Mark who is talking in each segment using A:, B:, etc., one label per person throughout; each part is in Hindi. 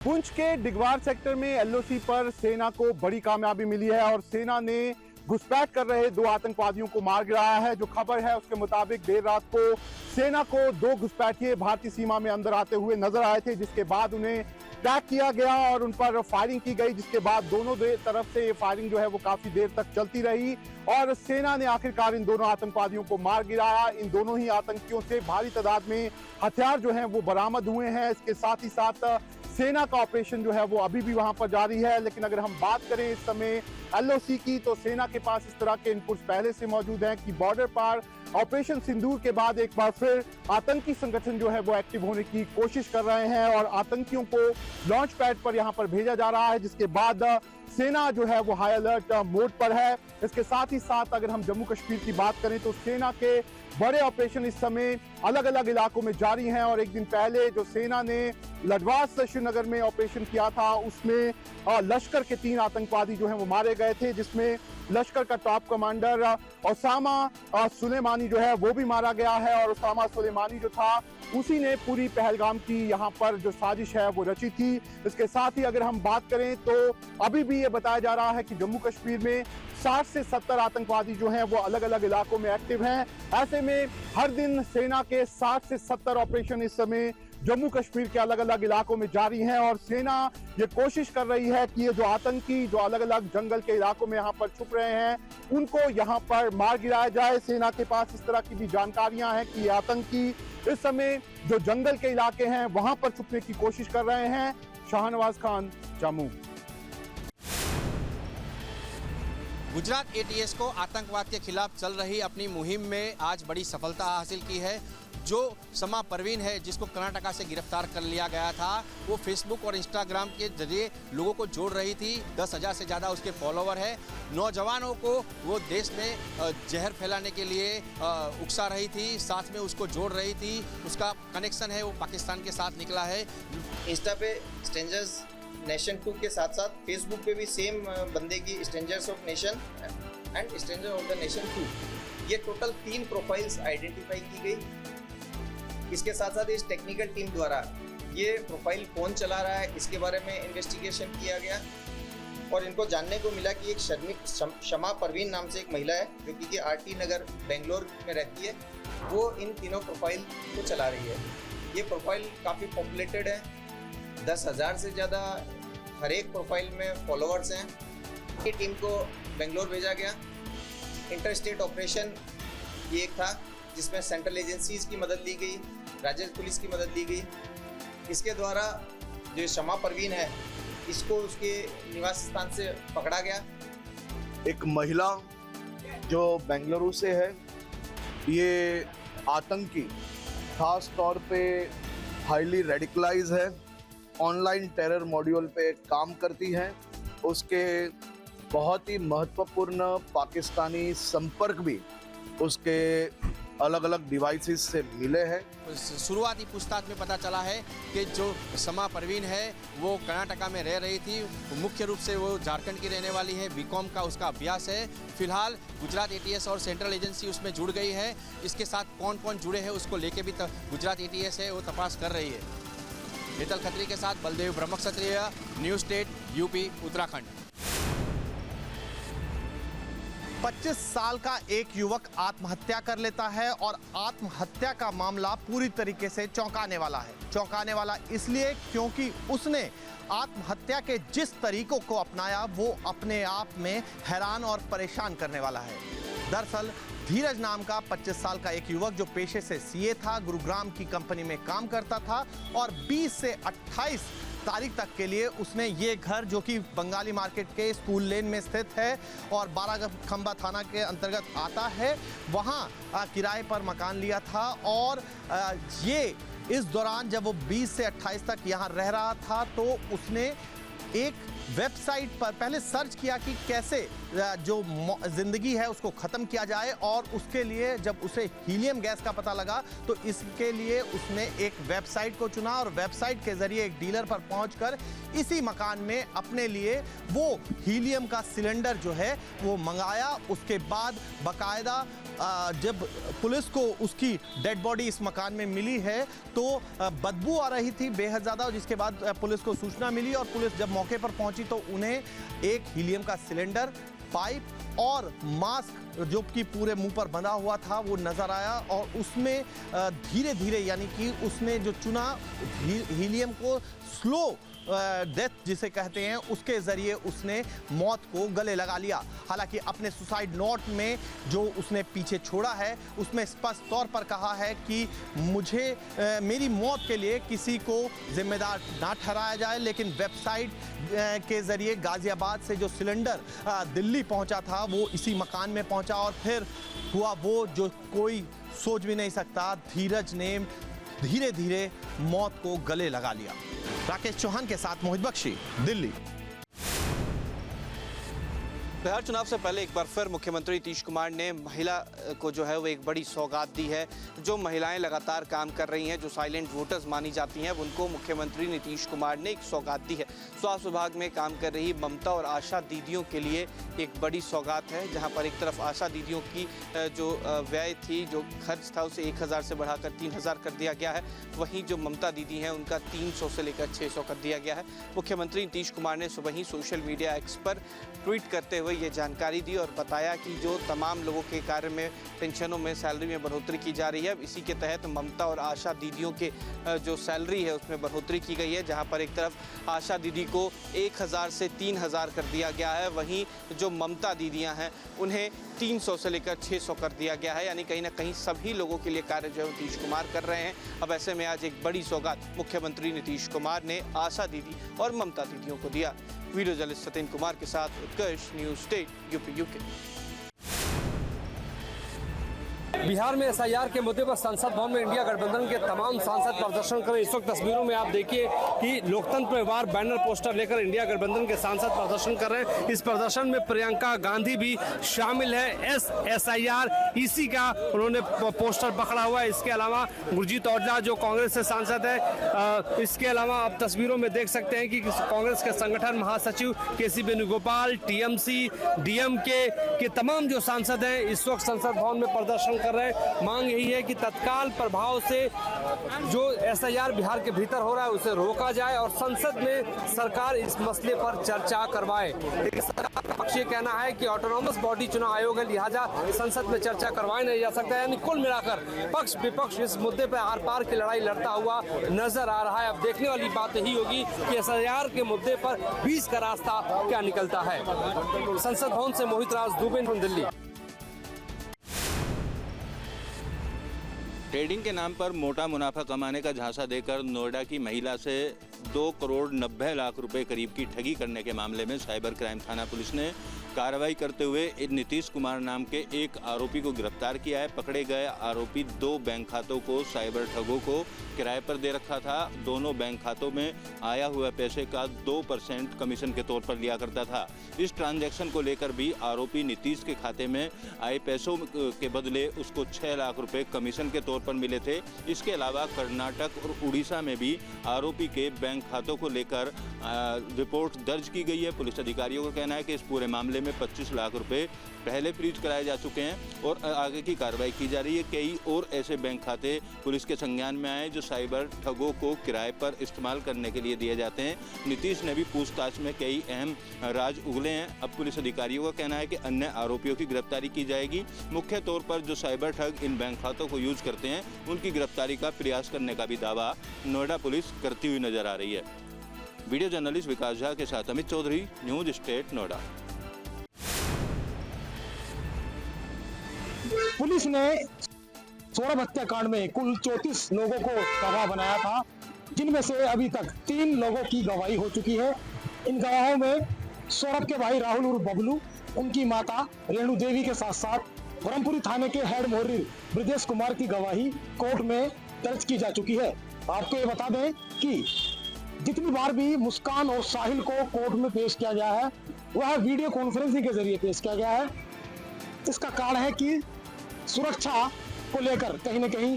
A: पुंछ के डिगवार सेक्टर में एलओसी पर सेना को बड़ी कामयाबी मिली है और सेना ने घुसपैठ कर रहे 2 आतंकवादियों को मार गिराया है। जो खबर है उसके मुताबिक देर रात को सेना को 2 घुसपैठिए भारतीय सीमा में अंदर आते हुए नजर आए थे, जिसके बाद उन्हें ट्रैक किया गया और उन पर फायरिंग की गई, जिसके बाद दोनों तरफ से ये फायरिंग जो है वो काफी देर तक चलती रही और सेना ने आखिरकार इन दोनों आतंकवादियों को मार गिराया। इन दोनों ही आतंकियों से भारी तादाद में हथियार जो हैं वो बरामद हुए हैं। इसके साथ ही साथ सेना का ऑपरेशन जो है वो अभी भी वहां पर जारी है। लेकिन अगर हम बात करें इस समय एलओसी की, तो सेना के पास इस तरह के इनपुट्स पहले से मौजूद हैं कि बॉर्डर पार ऑपरेशन सिंदूर के बाद एक बार फिर आतंकी संगठन जो है वो एक्टिव होने की कोशिश कर रहे हैं और आतंकियों को लॉन्च पैड पर यहां पर भेजा जा रहा है, जिसके बाद सेना जो है वो हाई अलर्ट मोड पर है। इसके साथ ही साथ अगर हम जम्मू कश्मीर की बात करें तो सेना के बड़े ऑपरेशन इस समय अलग अलग इलाकों में जारी हैं और एक दिन पहले जो सेना ने लडवास श्रीनगर में ऑपरेशन किया था उसमें लश्कर के 3 आतंकवादी जो हैं वो मारे गए थे, जिसमें लश्कर का टॉप कमांडर ओसामा सुलेमानी जो है वो भी मारा गया है और ओसामा सुलेमानी जो था उसी ने पूरी पहलगाम की यहाँ पर जो साजिश है वो रची थी। इसके साथ ही अगर हम बात करें तो अभी भी ये बताया जा रहा है कि जम्मू कश्मीर में 60 से 70 आतंकवादी जो हैं वो अलग अलग इलाकों में एक्टिव हैं। ऐसे में हर दिन सेना के 60 से 70 ऑपरेशन इस समय जम्मू कश्मीर के अलग अलग इलाकों में जारी हैं और सेना ये कोशिश कर रही है कि ये जो आतंकी जो अलग अलग जंगल के इलाकों में यहाँ पर छुप रहे हैं उनको यहाँ पर मार गिराया जाए। सेना के पास इस तरह की भी जानकारियां हैं कि ये आतंकी इस समय जो जंगल के इलाके हैं वहां पर छुपने की कोशिश कर रहे हैं। शाहनवाज खान, जम्मू।
B: गुजरात एटीएस को आतंकवाद के खिलाफ चल रही अपनी मुहिम में आज बड़ी सफलता हासिल की है। जो समा परवीन है जिसको कर्नाटका से गिरफ्तार कर लिया गया था, वो फेसबुक और इंस्टाग्राम के जरिए लोगों को जोड़ रही थी। 10,000 से ज़्यादा उसके फॉलोवर है। नौजवानों को वो देश में जहर फैलाने के लिए उकसा रही थी, साथ में उसको जोड़ रही थी। उसका कनेक्शन है वो पाकिस्तान के साथ निकला है।
C: इंस्टा पे स्ट्रेंजर्स नेशन 2 के साथ साथ फेसबुक पे भी सेम बंदे की strangers of nation and stranger of the nation 2, ये टोटल 3 प्रोफाइल्स आइडेंटिफाई की गई। इसके साथ साथ इस टेक्निकल टीम द्वारा ये प्रोफाइल कौन चला रहा है इसके बारे में इन्वेस्टिगेशन किया गया और इनको जानने को मिला कि एक शमा परवीन नाम से एक महिला है जो कि आरटी नगर बेंगलोर में रहती है, वो इन तीनों प्रोफाइल को चला रही है। ये प्रोफाइल काफ़ी पॉपुलेटेड है, 10,000 से ज़्यादा हर एक प्रोफाइल में फॉलोअर्स हैं। ये टीम को बेंगलोर भेजा गया। इंटर स्टेट ऑपरेशन ये एक था जिसमें सेंट्रल एजेंसीज की मदद ली गई, राज्य पुलिस की मदद ली गई। इसके द्वारा जो शमा परवीन है इसको उसके निवास स्थान से पकड़ा गया।
D: एक महिला जो बेंगलुरु से है, ये आतंकी खास तौर पे हाईली रेडिकलाइज है, ऑनलाइन टेरर मॉड्यूल पे काम करती है। उसके बहुत ही महत्वपूर्ण पाकिस्तानी संपर्क भी उसके अलग अलग डिवाइसेस से मिले हैं।
B: शुरुआती पूछताछ में पता चला है कि जो समा परवीन है वो कर्नाटका में रह रही थी। मुख्य रूप से वो झारखंड की रहने वाली है। बीकॉम का उसका अभ्यास है। फिलहाल गुजरात एटीएस और सेंट्रल एजेंसी उसमें जुड़ गई है। इसके साथ कौन कौन जुड़े हैं उसको लेके भी गुजरात एटीएस है वो तपास कर रही है। हेतल खत्री के साथ बलदेव ब्रह्म क्षत्रिय, न्यूज़ स्टेट, यूपी, उत्तराखंड।
E: 25 साल का एक युवक आत्महत्या कर लेता है और आत्महत्या का मामला पूरी तरीके से चौंकाने वाला है। चौंकाने वाला इसलिए क्योंकि उसने आत्महत्या के जिस तरीकों को अपनाया वो अपने आप में हैरान और परेशान करने वाला है। दरअसल धीरज नाम का 25 साल का एक युवक जो पेशे से सीए था, गुरुग्राम की कंपनी में काम करता था और 20 से 28 तारीख तक के लिए उसने ये घर जो कि बंगाली मार्केट के स्कूल लेन में स्थित है और 12 खंबा थाना के अंतर्गत आता है, वहाँ किराए पर मकान लिया था। और ये इस दौरान जब वो 20 से 28 तक यहाँ रह रहा था तो उसने एक वेबसाइट पर पहले सर्च किया कि कैसे जो जिंदगी है उसको खत्म किया जाए, और उसके लिए जब उसे हीलियम गैस का पता लगा तो इसके लिए उसने एक वेबसाइट को चुना और वेबसाइट के जरिए एक डीलर पर पहुंचकर इसी मकान में अपने लिए वो हीलियम का सिलेंडर जो है वो मंगाया। उसके बाद बाकायदा जब पुलिस को उसकी डेड बॉडी इस मकान में मिली है तो बदबू आ रही थी बेहद ज़्यादा, जिसके बाद पुलिस को सूचना मिली और पुलिस जब मौके पर पहुंची तो उन्हें एक हीलियम का सिलेंडर, पाइप और मास्क जो कि पूरे मुंह पर बंधा हुआ था वो नजर आया, और उसमें धीरे धीरे यानी कि उसने जो चुना हीलियम को स्लो डेथ जिसे कहते हैं उसके जरिए उसने मौत को गले लगा लिया। हालांकि अपने सुसाइड नोट में जो उसने पीछे छोड़ा है उसमें स्पष्ट तौर पर कहा है कि मुझे मेरी मौत के लिए किसी को जिम्मेदार ना ठहराया जाए, लेकिन वेबसाइट के जरिए गाजियाबाद से जो सिलेंडर दिल्ली पहुंचा था वो इसी मकान में पहुंचा, और फिर हुआ वो जो कोई सोच भी नहीं सकता, धीरज ने धीरे धीरे मौत को गले लगा लिया। राकेश चौहान के साथ मोहित बख्शी, दिल्ली।
B: बिहार चुनाव से पहले एक बार फिर मुख्यमंत्री नीतीश कुमार ने महिला को जो है वो एक बड़ी सौगात दी है। जो महिलाएं लगातार काम कर रही हैं, जो साइलेंट वोटर्स मानी जाती हैं, उनको मुख्यमंत्री नीतीश कुमार ने एक सौगात दी है। स्वास्थ्य विभाग में काम कर रही ममता और आशा दीदियों के लिए एक बड़ी सौगात है, जहां पर एक तरफ आशा दीदियों की जो व्यय थी, जो खर्च था, उसे 1000 से बढ़ाकर 3000 कर दिया गया है। वहीं जो ममता दीदी हैं उनका 300 से लेकर 600 कर दिया गया है। मुख्यमंत्री नीतीश कुमार ने सुबह ही सोशल मीडिया एक्स पर ट्वीट करते हुए ये जानकारी दी और बताया कि जो तमाम लोगों के कार्य में पेंशनों में सैलरी में बढ़ोतरी की जा रही है, इसी के तहत ममता और आशा दीदियों के जो सैलरी है उसमें बढ़ोतरी की गई है, जहां पर एक तरफ आशा दीदी को 1000 से 3000 कर दिया गया है, वहीं जो ममता दीदियां हैं उन्हें 300 से लेकर 600 कर दिया गया है। यानी कहीं ना कहीं सभी लोगों के लिए कार्य जो है नीतीश कुमार कर रहे हैं। अब ऐसे में आज एक बड़ी सौगात मुख्यमंत्री नीतीश कुमार ने आशा दीदी और ममता दीदियों को दिया। वीडियो जर्नलिस्ट सत्यन कुमार के साथ उत्कर्ष, न्यूज़ स्टेट, यूपी।
F: बिहार में एसआईआर के मुद्दे पर संसद भवन में इंडिया गठबंधन के तमाम सांसद प्रदर्शन कर रहे। इस वक्त तस्वीरों में आप देखिए कि लोकतंत्र व्यवहार बैनर पोस्टर लेकर इंडिया गठबंधन के सांसद प्रदर्शन कर रहे हैं। इस प्रदर्शन में प्रियंका गांधी भी शामिल है। एसआईआर इसी का उन्होंने पोस्टर पकड़ा हुआ है। इसके अलावा गुरजीत औजला जो कांग्रेस से सांसद है, इसके अलावा आप तस्वीरों में देख सकते हैं कि कांग्रेस के संगठन महासचिव केसी वेणुगोपाल, टीएमसी, डीएमके के तमाम जो सांसद हैं इस वक्त संसद भवन में प्रदर्शन कर रहे हैं। मांग यही है कि तत्काल प्रभाव से जो एसआईआर बिहार के भीतर हो रहा है उसे रोका जाए और संसद में सरकार इस मसले पर चर्चा करवाए। लेकिन सरकार का पक्ष ये कहना है कि ऑटोनॉमस बॉडी चुनाव आयोग है, लिहाजा संसद में चर्चा करवाया नहीं जा सकता है। यानी कुल मिलाकर पक्ष विपक्ष इस मुद्दे पर आर पार की लड़ाई लड़ता हुआ नजर आ रहा है। अब देखने वाली बात यही होगी कि एसआईआर के मुद्दे पर बीच का रास्ता क्या निकलता है। संसद भवन से मोहित राज दुबे, दिल्ली।
G: ट्रेडिंग के नाम पर मोटा मुनाफा कमाने का झांसा देकर नोएडा की महिला से 2 करोड़ 90 लाख रुपए करीब की ठगी करने के मामले में साइबर क्राइम थाना पुलिस ने कार्रवाई करते हुए नीतीश कुमार नाम के एक आरोपी को गिरफ्तार किया है। पकड़े गए आरोपी 2 बैंक खातों को साइबर ठगों को किराए पर दे रखा था। दोनों बैंक खातों में आया हुआ पैसे का 2% कमीशन के तौर पर लिया करता था। इस ट्रांजैक्शन को लेकर भी आरोपी नीतीश के खाते में आए पैसों के बदले उसको 6 लाख रुपए कमीशन के तौर पर मिले थे। इसके अलावा कर्नाटक और उड़ीसा में भी आरोपी के बैंक खातों को लेकर रिपोर्ट दर्ज की गई है। पुलिस अधिकारियों का कहना है कि इस पूरे मामले में 25 लाख रुपए पहले फ्रीज कराए जा चुके हैं और आगे की कार्रवाई की जा रही है। कई और ऐसे बैंक खाते पुलिस के संज्ञान में आए जो साइबर ठगों को किराए पर इस्तेमाल करने के लिए दिए जाते हैं। नीतीश ने भी पूछताछ में कई अहम राज उगले हैं। अब पुलिस अधिकारियों का कहना है कि अन्य आरोपियों की गिरफ्तारी की जाएगी। मुख्य तौर पर जो साइबर ठग इन बैंक खातों को यूज करते हैं उनकी गिरफ्तारी का प्रयास करने का भी दावा नोएडा पुलिस करती हुई नजर आ रही है। वीडियो जर्नलिस्ट विकास झा के साथ Amit Chaudhary, News State, Noida.
H: Police ने सौरभ हत्याकांड में कुल 34 लोगों को गवाह बनाया था, जिनमें से अभी तक 3 लोगों की गवाही हो चुकी है। इन गवाहों में सौरभ के भाई राहुल उर्फ बबलू, उनकी माता रेणु देवी के साथ साथ ब्रह्मपुरी थाने के हेड मोहर्रिर ब्रजेश कुमार की गवाही कोर्ट में दर्ज की जा चुकी है। आपको ये बता दें कि जितनी बार भी मुस्कान और साहिल को कोर्ट में पेश किया गया है वह वीडियो कॉन्फ्रेंसिंग के जरिए पेश किया गया है। इसका कारण है कि सुरक्षा को लेकर कहीं न कहीं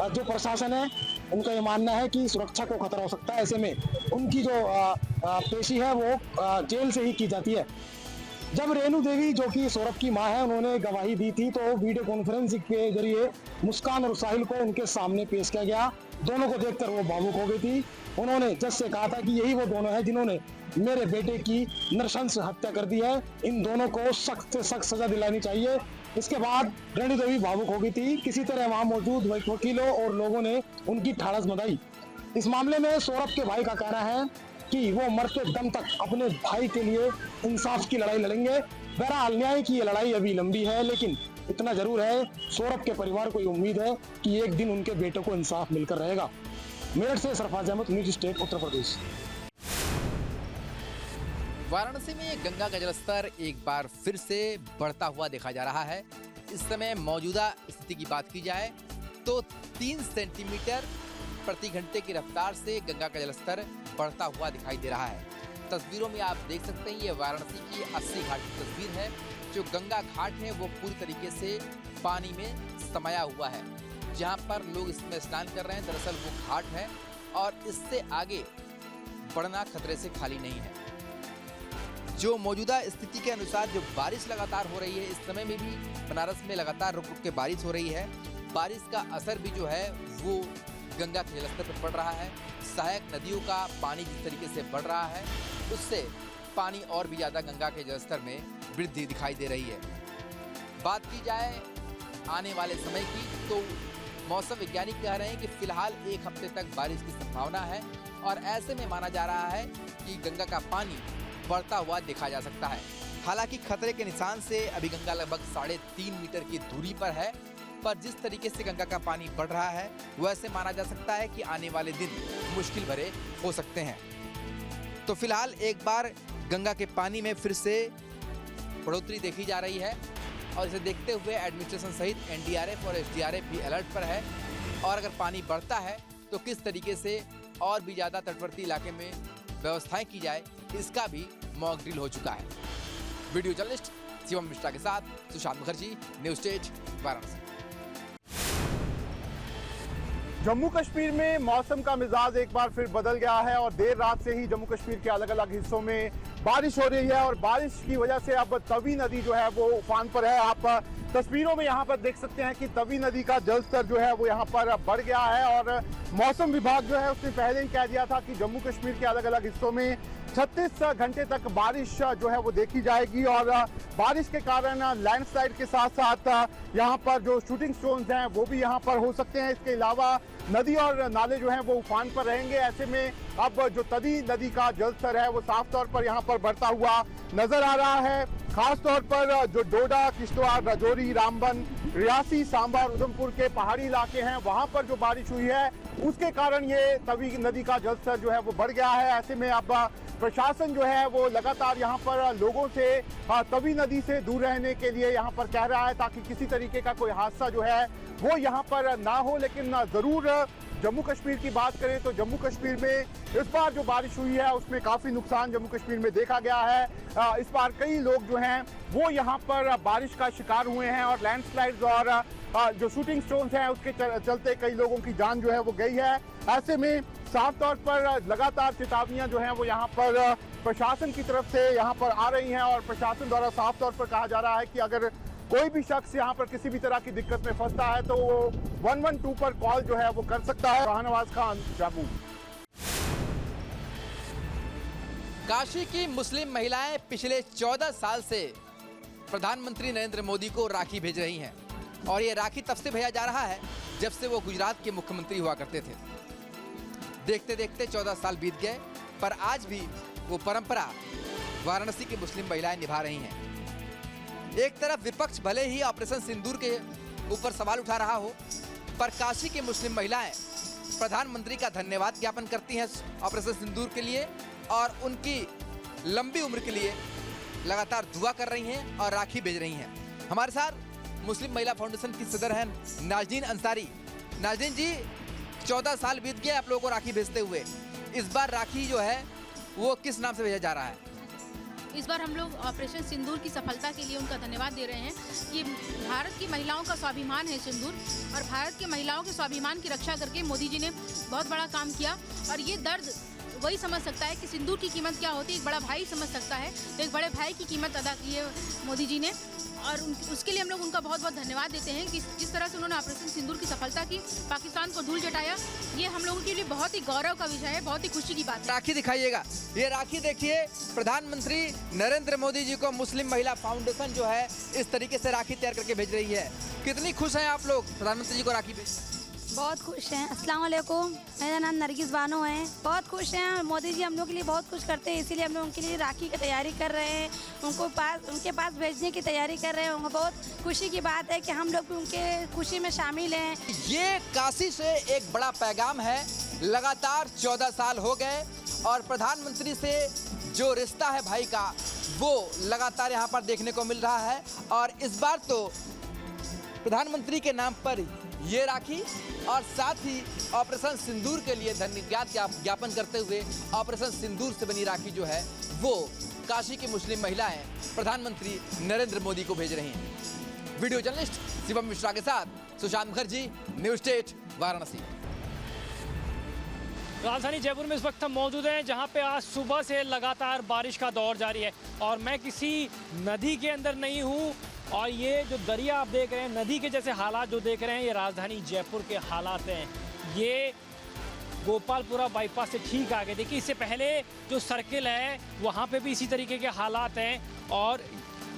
H: जो प्रशासन है उनका ये मानना है कि सुरक्षा को खतरा हो सकता है। ऐसे में उनकी जो पेशी है वो जेल से ही की जाती है। जब रेणु देवी जो कि सौरभ की मां है उन्होंने गवाही दी थी तो वीडियो कॉन्फ्रेंसिंग के जरिए मुस्कान और साहिल को उनके सामने पेश किया गया। दोनों को देखकर वो भावुक हो गई थी। उन्होंने जज से कहा था कि यही वो दोनों हैं जिन्होंने मेरे बेटे की नृशंस हत्या कर दी है, इन दोनों को सख्त से सख्त सजा दिलानी चाहिए। इसके बाद रेणु देवी भावुक हो गई थी। किसी तरह वहां मौजूद वकीलों और लोगों ने उनकी ठाड़स बंधाई। इस मामले में सौरभ के भाई का कहना है कि वो मरते दम तक अपने भाई के लिए इंसाफ की लड़ाई लड़ेंगे। बहरहाल न्याय की ये लड़ाई अभी लंबी है, लेकिन इतना जरूर है सौरभ के परिवार को ये उम्मीद है कि एक दिन उनके बेटे को इंसाफ मिलकर रहेगा। मेरठ से सरफराज अहमद, न्यूज स्टेट उत्तर प्रदेश।
I: वाराणसी में गंगा का जलस्तर एक बार फिर से बढ़ता हुआ देखा जा रहा है। इस समय मौजूदा स्थिति की बात की जाए तो 3 सेंटीमीटर प्रति घंटे की रफ्तार से गंगा का जलस्तर बढ़ता हुआ दिखाई दे रहा है। तस्वीरों में आप देख सकते हैं ये वाराणसी की 80 घाट की तस्वीर है। जो गंगा घाट है वो पूरी तरीके से पानी में समाया हुआ है। जहाँ पर लोग इसमें स्नान कर रहे हैं दरअसल वो घाट है और इससे आगे बढ़ना खतरे से खाली नहीं है। जो मौजूदा स्थिति के अनुसार जो बारिश लगातार हो रही है, इस समय में भी बनारस में लगातार रुक रुक के बारिश हो रही है। बारिश का असर भी जो है वो गंगा के जलस्तर पर पड़ रहा है। सहायक नदियों का पानी जिस तरीके से बढ़ रहा है उससे पानी और भी ज़्यादा गंगा के जलस्तर में वृद्धि दिखाई दे रही है। बात की जाए आने वाले समय की तो मौसम वैज्ञानिक कह रहे हैं कि फिलहाल 1 हफ्ते तक बारिश की संभावना है और ऐसे में माना जा रहा है कि गंगा का पानी बढ़ता हुआ देखा जा सकता है। हालांकि खतरे के निशान से अभी गंगा लगभग 3.5 मीटर की दूरी पर है, पर जिस तरीके से गंगा का पानी बढ़ रहा है वैसे माना जा सकता है कि आने वाले दिन मुश्किल भरे हो सकते हैं। तो फिलहाल एक बार गंगा के पानी में फिर से बढ़ोतरी देखी जा रही है और इसे देखते हुए एडमिनिस्ट्रेशन सहित एनडीआरएफ और एसडीआरएफ भी अलर्ट पर है। और अगर पानी बढ़ता है तो किस तरीके से और भी ज़्यादा तटवर्ती इलाके में व्यवस्थाएं की जाए इसका भी मॉक ड्रिल हो चुका है। वीडियो जर्नलिस्ट शिवम मिश्रा के साथ सुशांत मुखर्जी, न्यूज स्टेट वाराणसी।
A: जम्मू कश्मीर में मौसम का मिजाज एक बार फिर बदल गया है और देर रात से ही जम्मू कश्मीर के अलग अलग हिस्सों में बारिश हो रही है और बारिश की वजह से अब तवी नदी जो है वो उफान पर है। आप तस्वीरों में यहाँ पर देख सकते हैं कि तवी नदी का जलस्तर जो है वो यहाँ पर बढ़ गया है और मौसम विभाग जो है उसने पहले ही कह दिया था कि जम्मू कश्मीर के अलग अलग हिस्सों में 36 घंटे तक बारिश जो है वो देखी जाएगी और बारिश के कारण लैंडस्लाइड के साथ साथ यहाँ पर जो शूटिंग स्टोन्स हैं वो भी यहाँ पर हो सकते हैं। इसके अलावा नदी और नाले जो हैं वो उफान पर रहेंगे। ऐसे में अब जो तवी नदी का जलस्तर है वो साफ तौर पर यहाँ पर बढ़ता हुआ नजर आ रहा है। खास तौर पर जो डोडा, किश्तवाड़, राजौरी, रामबन, रियासी, सांबा और उधमपुर के पहाड़ी इलाके हैं वहां पर जो बारिश हुई है उसके कारण ये तवी नदी का जलस्तर जो है वो बढ़ गया है। ऐसे में अब प्रशासन जो है वो लगातार यहाँ पर लोगों से तवी नदी से दूर रहने के लिए यहाँ पर कह रहा है ताकि किसी तरीके का कोई हादसा जो है वो यहाँ पर ना हो। लेकिन जरूर जम्मू कश्मीर की बात करें तो जम्मू कश्मीर में इस बार जो बारिश हुई है उसमें काफ़ी नुकसान जम्मू कश्मीर में देखा गया है। इस बार कई लोग जो हैं वो यहाँ पर बारिश का शिकार हुए हैं और लैंडस्लाइड्स और जो शूटिंग स्टोन्स हैं उसके चलते कई लोगों की जान जो है वो गई है। ऐसे में साफ तौर पर लगातार चेतावनियां जो हैं वो यहाँ पर प्रशासन की तरफ से यहाँ पर आ रही हैं और प्रशासन द्वारा साफ तौर पर कहा जा रहा है कि अगर कोई भी शख्स यहाँ पर किसी भी तरह की दिक्कत में फंसता है तो वो 112 पर कॉल जो है वो कर सकता है। शाहनवाज खान, जामू।
I: काशी की मुस्लिम महिलाएं पिछले 14 साल से प्रधानमंत्री नरेंद्र मोदी को राखी भेज रही हैं और ये राखी तब से भेजा जा रहा है जब से वो गुजरात के मुख्यमंत्री हुआ करते थे। देखते देखते 14 साल बीत गए पर आज भी वो परंपरा वाराणसी की मुस्लिम महिलाएं निभा रही हैं। एक तरफ विपक्ष भले ही ऑपरेशन सिंदूर के ऊपर सवाल उठा रहा हो पर काशी की मुस्लिम महिलाएं प्रधानमंत्री का धन्यवाद ज्ञापन करती हैं ऑपरेशन सिंदूर के लिए और उनकी लंबी उम्र के लिए लगातार दुआ कर रही हैं और राखी भेज रही हैं। हमारे साथ मुस्लिम महिला फाउंडेशन की सदर हैं नाजरीन अंसारी। नाजरीन जी, 14 साल बीत गए आप लोगों को राखी भेजते हुए, इस बार राखी जो है वो किस नाम से भेजा जा रहा है?
J: इस बार हम लोग ऑपरेशन सिंदूर की सफलता के लिए उनका धन्यवाद दे रहे हैं। ये भारत की महिलाओं का स्वाभिमान है सिंदूर, और भारत के महिलाओं के स्वाभिमान की रक्षा करके मोदी जी ने बहुत बड़ा काम किया। और ये दर्द वही समझ सकता है कि सिंदूर की कीमत क्या होती है, एक बड़ा भाई समझ सकता है। तो एक बड़े भाई की कीमत अदा की है मोदी जी ने, और उसके लिए हम लोग उनका बहुत बहुत धन्यवाद देते हैं कि जिस तरह से उन्होंने ऑपरेशन सिंदूर की सफलता की, पाकिस्तान को धूल चटाया। ये हम लोगों के लिए बहुत ही गौरव का विषय है, बहुत ही खुशी की बात है।
I: राखी दिखाइएगा, ये राखी देखिए, प्रधानमंत्री नरेंद्र मोदी जी को मुस्लिम महिला फाउंडेशन जो है इस तरीके से राखी तैयार करके भेज रही है। कितनी खुश हैं आप लोग प्रधानमंत्री जी को राखी भेज?
K: बहुत खुश हैं। अस्सलाम वालेकुम, मेरा नाम नरगिस बानो है। बहुत खुश हैं, मोदी जी हम लोग के लिए बहुत कुछ करते हैं, इसीलिए हम लोग उनके लिए राखी की तैयारी कर रहे हैं, उनके पास भेजने की तैयारी कर रहे हैं। उनको बहुत खुशी की बात है कि हम लोग भी उनके खुशी में शामिल हैं।
I: ये काशी से एक बड़ा पैगाम है। लगातार 14 साल हो गए और प्रधानमंत्री से जो रिश्ता है भाई का वो लगातार यहाँ पर देखने को मिल रहा है। और इस बार तो प्रधानमंत्री के नाम पर ये राखी और साथ ही ऑपरेशन सिंदूर के लिए धन्यवाद ज्ञापन करते हुए ऑपरेशन सिंदूर से बनी राखी जो है वो काशी की मुस्लिम महिलाएं प्रधानमंत्री नरेंद्र मोदी को भेज रही हैं। वीडियो जर्नलिस्ट शिवम मिश्रा के साथ सुशांत मुखर्जी, न्यूज स्टेट, वाराणसी।
L: राजधानी जयपुर में इस वक्त हम मौजूद हैं जहां पे आज सुबह से लगातार बारिश का दौर जारी है और मैं किसी नदी के अंदर नहीं हूं। और ये जो दरिया आप देख रहे हैं, नदी के जैसे हालात जो देख रहे हैं, ये राजधानी जयपुर के हालात हैं। ये गोपालपुरा बाईपास से ठीक आगे देखिए, इससे पहले जो सर्किल है वहाँ पे भी इसी तरीके के हालात हैं। और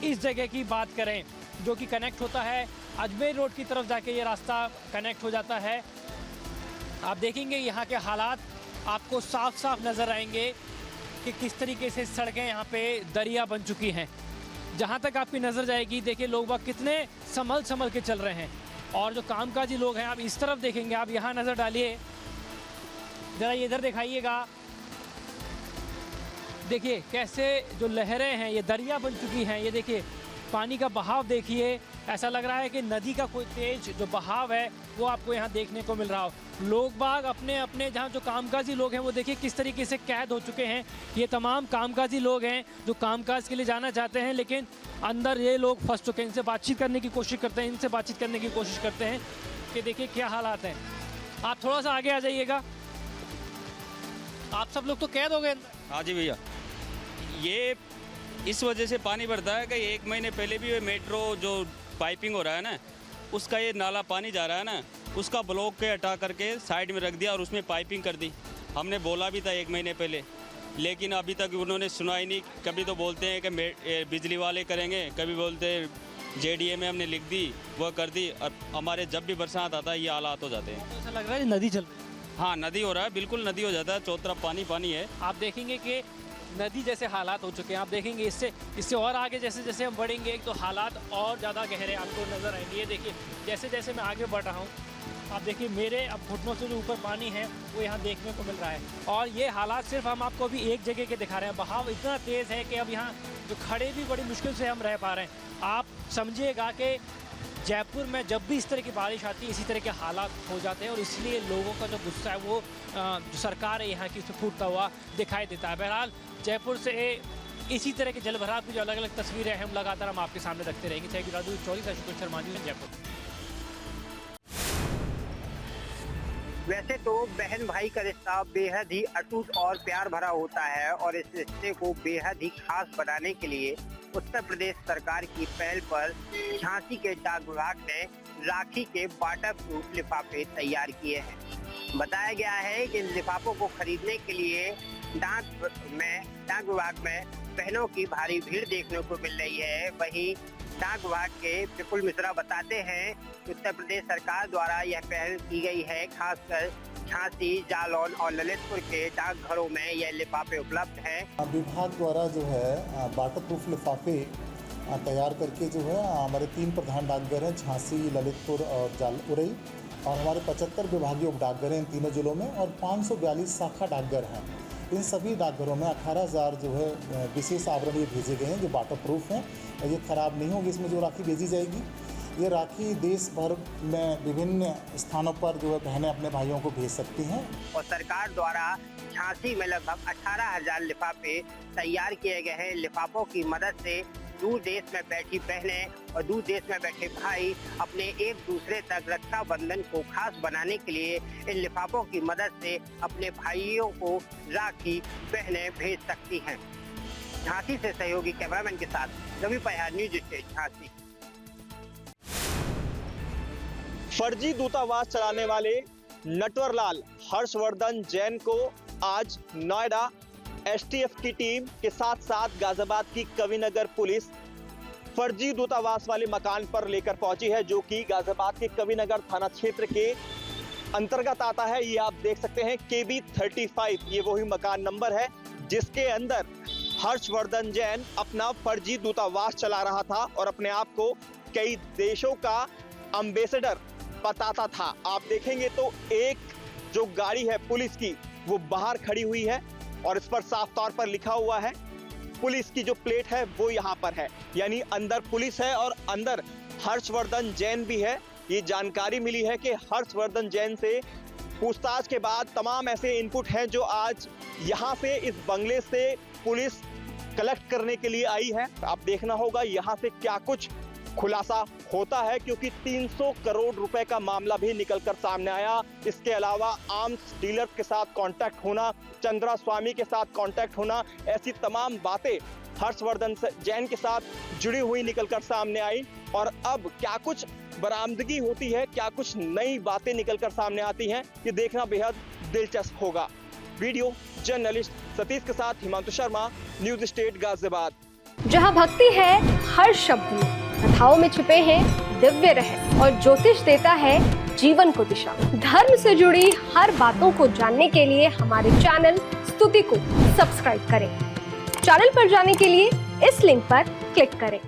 L: इस जगह की बात करें जो कि कनेक्ट होता है अजमेर रोड की तरफ, जाके ये रास्ता कनेक्ट हो जाता है। आप देखेंगे यहाँ के हालात आपको साफ साफ नज़र आएंगे कि किस तरीके से सड़कें यहाँ पे दरिया बन चुकी हैं। जहाँ तक आपकी नज़र जाएगी देखिए लोग बाग कितने संभल के चल रहे हैं। और जो कामकाजी लोग हैं आप इस तरफ देखेंगे, आप यहाँ नज़र डालिए, ज़रा ये इधर दिखाइएगा, देखिए कैसे जो लहरें हैं ये दरिया बन चुकी हैं। ये देखिए पानी का बहाव देखिए, ऐसा लग रहा है कि नदी का कोई तेज जो बहाव है वो आपको यहाँ देखने को मिल रहा हो। लोग बाग अपने अपने जहाँ जो कामकाजी लोग हैं वो देखिए किस तरीके से कैद हो चुके हैं। ये तमाम कामकाजी लोग हैं जो कामकाज के लिए जाना चाहते हैं लेकिन अंदर ये लोग फंस चुके हैं। इनसे बातचीत करने की कोशिश करते हैं, इनसे बातचीत करने की कोशिश करते हैं कि देखिए क्या हालात हैं। आप थोड़ा सा आगे आ जाइएगा। आप सब लोग तो कैद हो गए अंदर।
M: हाँ जी भैया, ये इस वजह से पानी बढ़ता है कि 1 महीने पहले भी मेट्रो जो पाइपिंग हो रहा है ना, उसका ये नाला पानी जा रहा है ना, उसका ब्लॉक के हटा करके साइड में रख दिया और उसमें पाइपिंग कर दी। हमने बोला भी था 1 महीने पहले, लेकिन अभी तक उन्होंने सुना ही नहीं। कभी तो बोलते हैं कि बिजली वाले करेंगे, कभी बोलते हैं JDA में हमने लिख दी, वो कर दी। और हमारे जब भी बरसात आता है ये हालात हो जाते हैं।
L: ऐसा लग रहा है नदी चल रही है।
M: हाँ, नदी हो रहा है, बिल्कुल नदी हो जाता है, चौथ तरफ पानी पानी है।
L: आप देखेंगे कि नदी जैसे हालात हो चुके हैं। आप देखेंगे इससे और आगे जैसे जैसे हम बढ़ेंगे तो हालात और ज़्यादा गहरे आपको नज़र आएंगे। ये देखिए जैसे जैसे मैं आगे बढ़ रहा हूँ आप देखिए मेरे अब घुटनों से जो ऊपर पानी है वो यहाँ देखने को मिल रहा है। और ये हालात सिर्फ हम आपको अभी एक जगह के दिखा रहे हैं। बहाव इतना तेज़ है कि अब यहाँ जो खड़े भी बड़ी मुश्किल से हम रह पा रहे हैं। आप समझिएगा कि जयपुर में जब भी इस तरह की बारिश आती है इसी तरह के हालात हो जाते हैं और इसलिए लोगों का जो गुस्सा है वो जो सरकार है यहाँ की उससे फूटता हुआ दिखाई देता है। बहरहाल जयपुर से इसी तरह के जलभराव की जो अलग अलग तस्वीरें हैं हम लगातार हम आपके सामने रखते रहेंगे। थैंक यू राजू चौधरी, शुक्र शर्मा जी, जयपुर।
N: वैसे तो बहन भाई का रिश्ता बेहद ही अटूट और प्यार भरा होता है और इस रिश्ते को बेहद ही खास बनाने के लिए उत्तर प्रदेश सरकार की पहल पर झांसी के डाक विभाग ने राखी के वाटर प्रूफ लिफाफे तैयार किए हैं। बताया गया है कि इन लिफाफों को खरीदने के लिए डाक विभाग में बहनों की भारी भीड़ देखने को मिल रही है। वहीं डाक विभाग के विपुल मिश्रा बताते हैं कि उत्तर प्रदेश सरकार द्वारा यह पहल की गई है। खासकर झांसी, जालौन और ललितपुर के डाकघरों में यह लिफाफे उपलब्ध हैं।
O: विभाग द्वारा जो है वाटर प्रूफ लिफाफे तैयार करके जो है हमारे 3 प्रधान डाकघर हैं, झांसी, ललितपुर और उरई, और हमारे 75 विभागीय उप डाकघर हैं इन तीनों जिलों में और 542 शाखा डाकघर हैं। इन सभी डाकघरों में 18,000 जो है विशेष आवरण ये भेजे गए हैं जो वाटर प्रूफ हैं और ये ख़राब नहीं होगी इसमें जो राखी भेजी जाएगी। ये राखी देश भर में विभिन्न स्थानों पर जो है बहनें अपने भाइयों को भेज सकती हैं।
N: और सरकार द्वारा झांसी में लगभग 18,000 लिफाफे तैयार किए गए हैं। लिफाफों की मदद से दूर देश में बैठी बहनें और दूर देश में बैठे भाई अपने एक दूसरे तक रक्षाबंधन को खास बनाने के लिए इन लिफाफों की मदद से अपने भाइयों को राखी बहनें भेज सकती हैं। झांसी से सहयोगी कैमरामैन के साथ रवि पहाड़, न्यूज स्टेट झांसी।
P: फर्जी दूतावास चलाने वाले नटवरलाल हर्षवर्धन जैन को आज नोएडा एसटीएफ की टीम के साथ साथ गाजियाबाद की कविनगर पुलिस फर्जी दूतावास वाले मकान पर लेकर पहुंची है, जो कि गाजियाबाद के कविनगर थाना क्षेत्र के अंतर्गत आता है। ये आप देख सकते हैं KB 35, ये वही मकान नंबर है जिसके अंदर हर्षवर्धन जैन अपना फर्जी दूतावास चला रहा था और अपने आप को कई देशों का एम्बेसडर बताता था। आप देखेंगे तो एक जो गाड़ी है पुलिस की वो बाहर खड़ी हुई है और इस पर साफ तौर पर लिखा हुआ है, पुलिस की जो प्लेट है वो यहाँ पर है, यानी अंदर पुलिस है और अंदर हर्षवर्धन जैन भी है। ये जानकारी मिली है कि हर्षवर्धन जैन से पूछताछ के बाद तमाम ऐसे इनपुट हैं जो आज यहाँ से इस बंगले से पुलिस कलेक्ट करने के लिए आई है। अब देखना होगा यहाँ से क्या कुछ खुलासा होता है, क्योंकि 300 करोड़ रुपए का मामला भी निकलकर सामने आया। इसके अलावा आर्म्स डीलर के साथ कांटेक्ट होना, चंद्रा स्वामी के साथ कांटेक्ट होना, ऐसी तमाम बातें हर्षवर्धन जैन के साथ जुड़ी हुई निकलकर सामने आई। और अब क्या कुछ बरामदगी होती है, क्या कुछ नई बातें निकलकर सामने आती हैं, ये देखना बेहद दिलचस्प होगा। वीडियो जर्नलिस्ट सतीश के साथ हिमांशु शर्मा, न्यूज स्टेट गाजियाबाद।
Q: जहां भक्ति है हर शब्द में, कथाओं में छिपे हैं दिव्य रहस्य और ज्योतिष देता है जीवन को दिशा। धर्म से जुड़ी हर बातों को जानने के लिए हमारे चैनल स्तुति को सब्सक्राइब करें। चैनल पर जाने के लिए इस लिंक पर क्लिक करें।